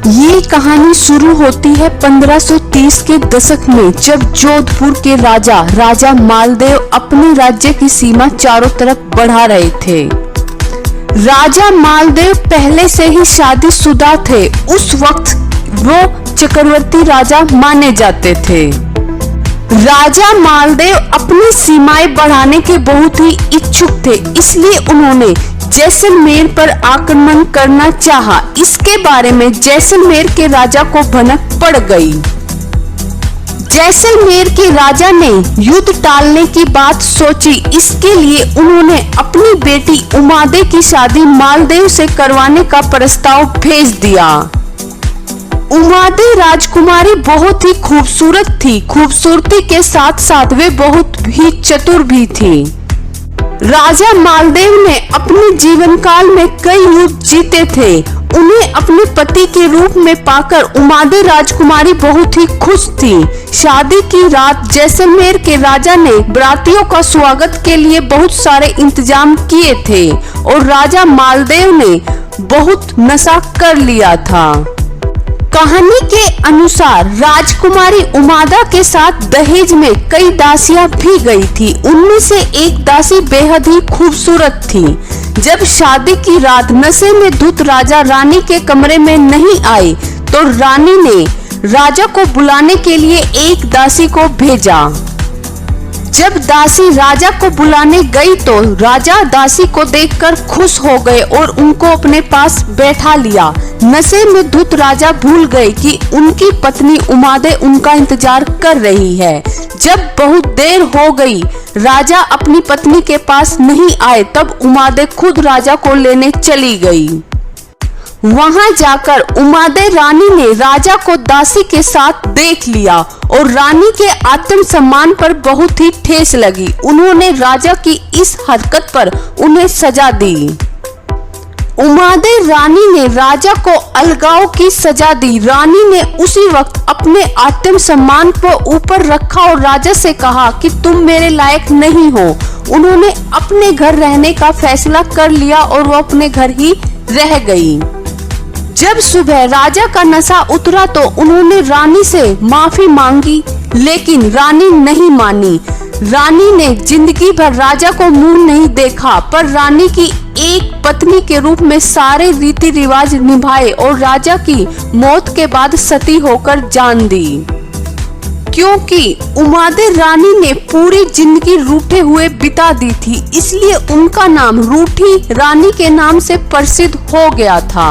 ये कहानी शुरू होती है 1530 के दशक में, जब जोधपुर के राजा मालदेव अपने राज्य की सीमा चारों तरफ बढ़ा रहे थे। राजा मालदेव पहले से ही शादीशुदा थे। उस वक्त वो चक्रवर्ती राजा माने जाते थे। राजा मालदेव अपनी सीमाएं बढ़ाने के बहुत ही इच्छुक थे, इसलिए उन्होंने जैसलमेर पर आक्रमण करना चाहा। इसके बारे में जैसलमेर के राजा को भनक पड़ गई। जैसलमेर के राजा ने युद्ध टालने की बात सोची। इसके लिए उन्होंने अपनी बेटी उमादे की शादी मालदेव से करवाने का प्रस्ताव भेज दिया। उमादे राजकुमारी बहुत ही खूबसूरत थी। खूबसूरती के साथ साथ वे बहुत ही चतुर भी थी। राजा मालदेव ने अपने जीवन काल में कई युद्ध जीते थे। उन्हें अपने पति के रूप में पाकर उमादे राजकुमारी बहुत ही खुश थी। शादी की रात जैसलमेर के राजा ने बरातियों का स्वागत के लिए बहुत सारे इंतजाम किए थे और राजा मालदेव ने बहुत नशा कर लिया था। कहानी के अनुसार राजकुमारी उमादा के साथ दहेज में कई दासियां भी गई थी। उनमें से एक दासी बेहद ही खूबसूरत थी। जब शादी की रात नशे में धुत राजा रानी के कमरे में नहीं आए तो रानी ने राजा को बुलाने के लिए एक दासी को भेजा। जब दासी राजा को बुलाने गई तो राजा दासी को देखकर खुश हो गए और उनको अपने पास बैठा लिया। नशे में धुत राजा भूल गए कि उनकी पत्नी उमादे उनका इंतजार कर रही है। जब बहुत देर हो गई, राजा अपनी पत्नी के पास नहीं आए, तब उमादे खुद राजा को लेने चली गई। वहां जाकर उमादे रानी ने राजा को दासी के साथ देख लिया और रानी के आत्मसम्मान पर बहुत ही ठेस लगी। उन्होंने राजा की इस हरकत पर उन्हें सजा दी। उमादे रानी ने राजा को अलगाव की सजा दी। रानी ने उसी वक्त अपने आत्मसम्मान को ऊपर रखा और राजा से कहा कि तुम मेरे लायक नहीं हो। उन्होंने अपने घर रहने का फैसला कर लिया और वो अपने घर ही रह गई। जब सुबह राजा का नशा उतरा तो उन्होंने रानी से माफी मांगी, लेकिन रानी नहीं मानी। रानी ने जिंदगी भर राजा को मुंह नहीं देखा, पर रानी की एक पत्नी के रूप में सारे रीति रिवाज निभाए और राजा की मौत के बाद सती होकर जान दी। क्योंकि उमादे रानी ने पूरी जिंदगी रूठे हुए बिता दी थी, इसलिए उनका नाम रूठी रानी के नाम से प्रसिद्ध हो गया था।